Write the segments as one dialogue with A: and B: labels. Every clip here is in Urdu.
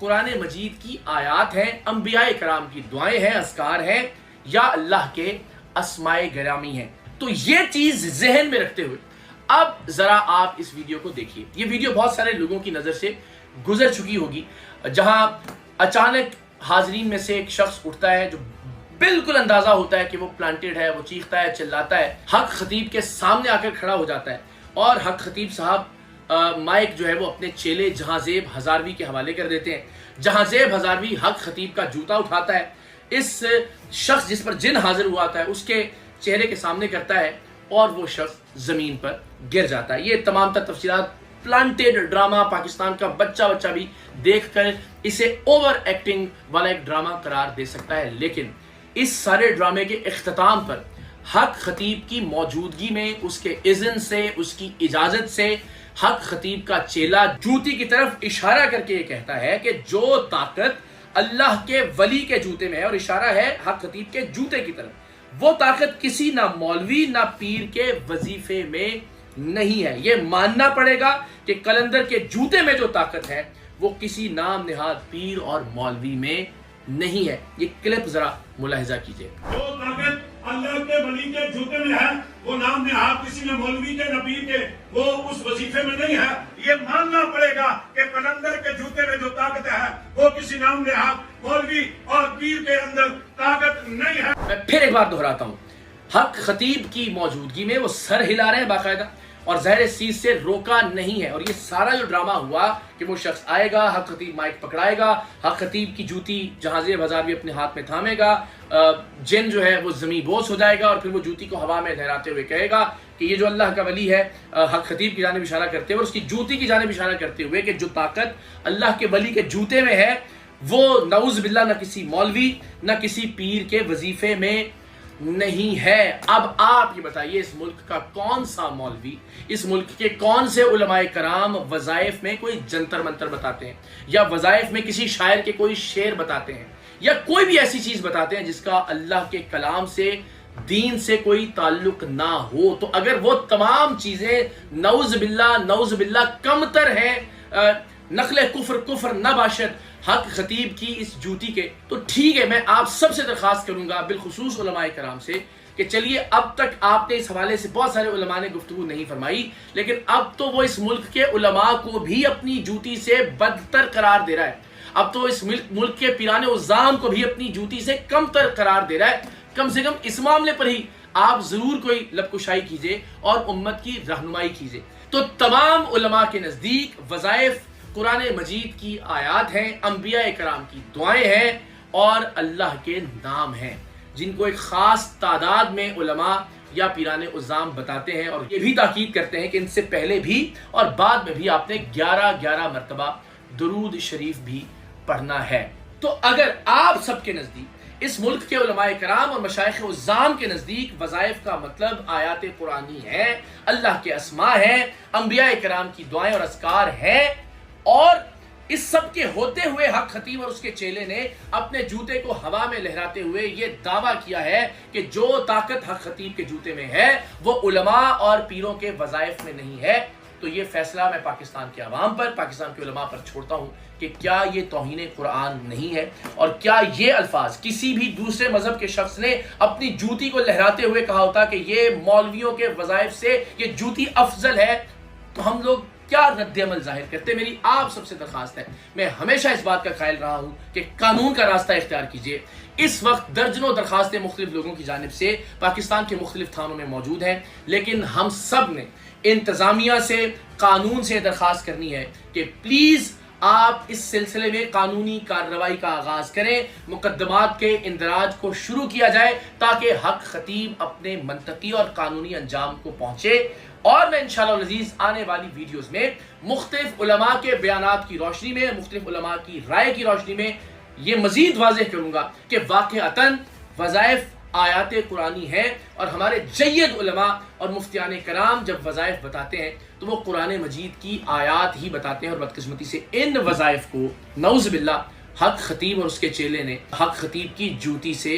A: قرآن مجید کی آیات ہیں، انبیاء کرام کی دعائیں ہیں، اذکار ہیں، یا اللہ کے اسماء گرامی ہیں۔ تو یہ چیز ذہن میں رکھتے ہوئے اب ذرا آپ اس ویڈیو کو دیکھیے۔ یہ ویڈیو بہت سارے لوگوں کی نظر سے گزر چکی ہوگی، جہاں اچانک حاضرین میں سے ایک شخص اٹھتا ہے جو بالکل اندازہ ہوتا ہے کہ وہ پلانٹڈ ہے، وہ چیختا ہے، چلاتا ہے، حق خطیب کے سامنے آ کر کھڑا ہو جاتا ہے، اور حق خطیب صاحب مائک جو ہے وہ اپنے چیلے جہاں زیب ہزاروی کے حوالے کر دیتے ہیں۔ جہاں زیب ہزاروی حق خطیب کا جوتا اٹھاتا ہے، اس شخص جس پر جن حاضر ہوا تھا ہے اس کے چہرے کے سامنے کرتا ہے، اور وہ شخص زمین پر گر جاتا ہے۔ یہ تمام تر تفصیلات پلانٹڈ ڈرامہ پاکستان کا بچہ بھی دیکھ کر اسے اوور ایکٹنگ والا ایک ڈرامہ قرار دے سکتا ہے، لیکن اس سارے ڈرامے کے اختتام پر حق خطیب کی موجودگی میں، اس کے اذن سے، اس کی اجازت سے، حق خطیب کا چیلا جوتی کی طرف اشارہ کر کے یہ کہتا ہے کہ جو طاقت اللہ کے ولی کے جوتے میں ہے، اور اشارہ ہے حق خطیب کے جوتے کی طرف، وہ طاقت کسی نہ مولوی نہ پیر کے وظیفے میں نہیں ہے۔ یہ ماننا پڑے گا کہ قلندر کے جوتے میں جو طاقت ہے وہ کسی نام نہاد پیر اور مولوی میں نہیں ہے۔ یہ کلپ ذرا ملاحظہ کیجئے۔
B: جو طاقت اللہ کے ولی کے جوتے میں ہے وہ نام نہاد کسی نہ مولوی کے نہ پیر کے، وہ اس وظیفے میں نہیں ہے۔ یہ ماننا پڑے گا کہ قلندر کے جوتے میں جو طاقت ہے وہ کسی نام نہاد مولوی اور پیر کے اندر طاقت نہیں ہے۔
A: میں پھر ایک بار دہراتا ہوں، حق خطیب کی موجودگی میں وہ سر ہلا رہے ہیں باقاعدہ، اور ظاہر چیز سے روکا نہیں ہے۔ اور یہ سارا جو ڈرامہ ہوا کہ وہ شخص آئے گا، حق خطیب مائک پکڑائے گا، حق خطیب کی جوتی جہاں زیب ہزاروی اپنے ہاتھ میں تھامے گا، جن جو ہے وہ زمین بوس ہو جائے گا، اور پھر وہ جوتی کو ہوا میں لہراتے ہوئے کہے گا کہ یہ جو اللہ کا ولی ہے، حق خطیب کی جانب اشارہ کرتے ہوئے، اور اس کی جوتی کی جانب اشارہ کرتے ہوئے کہ جو طاقت اللہ کے ولی کے جوتے میں ہے وہ نعوذ باللہ نہ کسی مولوی نہ کسی پیر کے وظیفے میں نہیں ہے۔ اب آپ یہ بتائیے، اس ملک کا کون سا مولوی، اس ملک کے کون سے علماء کرام وظائف میں کوئی جنتر منتر بتاتے ہیں، یا وظائف میں کسی شاعر کے کوئی شعر بتاتے ہیں، یا کوئی بھی ایسی چیز بتاتے ہیں جس کا اللہ کے کلام سے، دین سے کوئی تعلق نہ ہو؟ تو اگر وہ تمام چیزیں نعوذ باللہ کمتر ہیں، نقل کفر نہ باشد حق خطیب کی اس جوتی کے، تو ٹھیک ہے، میں آپ سب سے درخواست کروں گا، بالخصوص علماء کرام سے، کہ چلیے اب تک آپ نے اس حوالے سے بہت سارے علماء نے گفتگو نہیں فرمائی، لیکن اب تو وہ اس ملک کے علماء کو بھی اپنی جوتی سے بدتر قرار دے رہا ہے، اب تو اس ملک کے پیران عظام کو بھی اپنی جوتی سے کمتر قرار دے رہا ہے۔ کم سے کم اس معاملے پر ہی آپ ضرور کوئی لب کشائی کیجئے اور امت کی رہنمائی کیجئے۔ تو تمام علماء کے نزدیک وظائف قرآن مجید کی آیات ہیں، انبیاء کرام کی دعائیں ہیں، اور اللہ کے نام ہیں، جن کو ایک خاص تعداد میں علماء یا پیران عظام بتاتے ہیں، اور یہ بھی تاکید کرتے ہیں کہ ان سے پہلے بھی اور بعد میں بھی آپ نے 11 مرتبہ درود شریف بھی پڑھنا ہے۔ تو اگر آپ سب کے نزدیک، اس ملک کے علماء کرام اور مشائخ عظام کے نزدیک وظائف کا مطلب آیات قرآنی ہے، اللہ کے اسماء ہیں، انبیاء کرام کی دعائیں اور اذکار ہیں، اور اس سب کے ہوتے ہوئے حق خطیب اور اس کے چیلے نے اپنے جوتے کو ہوا میں لہراتے ہوئے یہ دعویٰ کیا ہے کہ جو طاقت حق خطیب کے جوتے میں ہے وہ علماء اور پیروں کے وظائف میں نہیں ہے، تو یہ فیصلہ میں پاکستان کے عوام پر، پاکستان کے علماء پر چھوڑتا ہوں کہ کیا یہ توہین قرآن نہیں ہے، اور کیا یہ الفاظ کسی بھی دوسرے مذہب کے شخص نے اپنی جوتی کو لہراتے ہوئے کہا ہوتا کہ یہ مولویوں کے وظائف سے یہ جوتی افضل ہے، تو ہم لوگ کیا رد عمل ظاہر کرتے؟ میری آپ سب سے درخواست ہے، میں ہمیشہ اس بات کا قائل رہا ہوں کہ قانون کا راستہ اختیار کیجئے۔ اس وقت درجنوں درخواستیں مختلف لوگوں کی جانب سے پاکستان کے مختلف تھانوں میں موجود ہیں، لیکن ہم سب نے انتظامیہ سے، قانون سے درخواست کرنی ہے کہ پلیز آپ اس سلسلے میں قانونی کارروائی کا آغاز کریں، مقدمات کے اندراج کو شروع کیا جائے تاکہ حق خطیب اپنے منطقی اور قانونی انجام کو پہنچے۔ اور میں انشاءاللہ العزیز آنے والی ویڈیوز میں مختلف علماء کے بیانات کی روشنی میں، مختلف علماء کی رائے کی روشنی میں یہ مزید واضح کروں گا کہ واقعتاً وظائف آیات قرآنی ہیں، اور ہمارے جید علماء اور مفتیان کرام جب وظائف بتاتے ہیں تو وہ قرآن مجید کی آیات ہی بتاتے ہیں، اور بدقسمتی سے ان وظائف کو نعوذ باللہ حق خطیب اور اس کے چیلے نے حق خطیب کی جوتی سے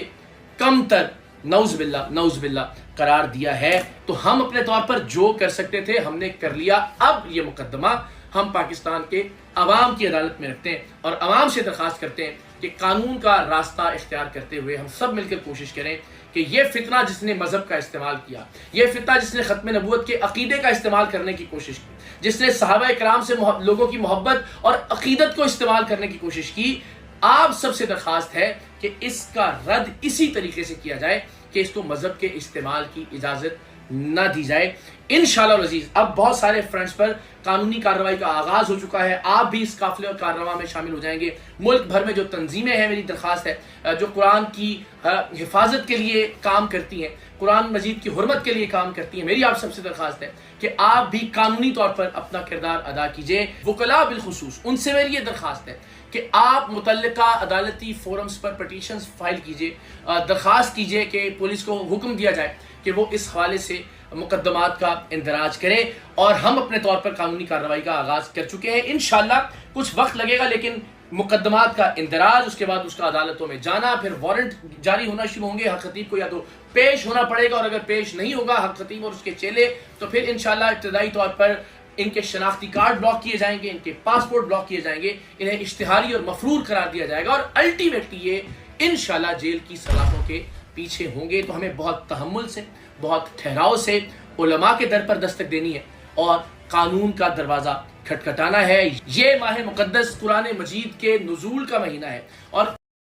A: کم تر نعوذ باللہ قرار دیا ہے۔ تو ہم اپنے طور پر جو کر سکتے تھے ہم نے کر لیا، اب یہ مقدمہ ہم پاکستان کے عوام کی عدالت میں رکھتے ہیں اور عوام سے درخواست کرتے ہیں کہ قانون کا راستہ اختیار کرتے ہوئے ہم سب مل کر کوشش کریں کہ یہ فتنہ جس نے مذہب کا استعمال کیا، یہ فتنہ جس نے ختم نبوت کے عقیدے کا استعمال کرنے کی کوشش کی، جس نے صحابہ کرام سے لوگوں کی محبت اور عقیدت کو استعمال کرنے کی کوشش کی، آپ سب سے درخواست ہے کہ اس کا رد اسی طریقے سے کیا جائے کہ اس کو مذہب کے استعمال کی اجازت نہ دی جائے۔ انشاءاللہ العزیز اب بہت سارے فرنٹس پر قانونی کارروائی کا آغاز ہو چکا ہے، آپ بھی اس قافلے اور کارروائی میں شامل ہو جائیں گے۔ ملک بھر میں جو تنظیمیں ہیں، میری درخواست ہے جو قرآن کی حفاظت کے لیے کام کرتی ہیں، قرآن مجید کی حرمت کے لیے کام کرتی ہیں، میری آپ سب سے درخواست ہے کہ آپ بھی قانونی طور پر اپنا کردار ادا کیجئے۔ وکلاء بالخصوص ان سے میری یہ درخواست ہے کہ آپ متعلقہ عدالتی فورمز پر پٹیشنز فائل کیجئے، درخواست کیجئے کہ پولیس کو حکم دیا جائے کہ وہ اس حوالے سے مقدمات کا اندراج کرے، اور ہم اپنے طور پر قانونی کارروائی کا آغاز کر چکے ہیں۔ انشاءاللہ کچھ وقت لگے گا، لیکن مقدمات کا اندراج، اس کے بعد اس کا عدالتوں میں جانا، پھر وارنٹ جاری ہونا شروع ہوں گے۔ حق خطیب کو یا تو پیش ہونا پڑے گا، اور اگر پیش نہیں ہوگا حق خطیب اور اس کے چیلے، تو پھر انشاءاللہ ابتدائی طور پر ان کے شناختی کارڈ بلاک کیے جائیں گے، ان کے پاسپورٹ بلاک کیے جائیں گے، انہیں اشتہاری اور مفرور قرار دیا جائے گا، اور الٹیمیٹلی یہ انشاءاللہ جیل کی سلاخوں کے پیچھے ہوں گے۔ تو ہمیں بہت تحمل سے، بہت ٹھہراؤ سے علماء کے در پر دستک دینی ہے اور قانون کا دروازہ کھٹکھٹانا ہے۔ یہ ماہ مقدس قرآن مجید کے نزول کا مہینہ ہے، اور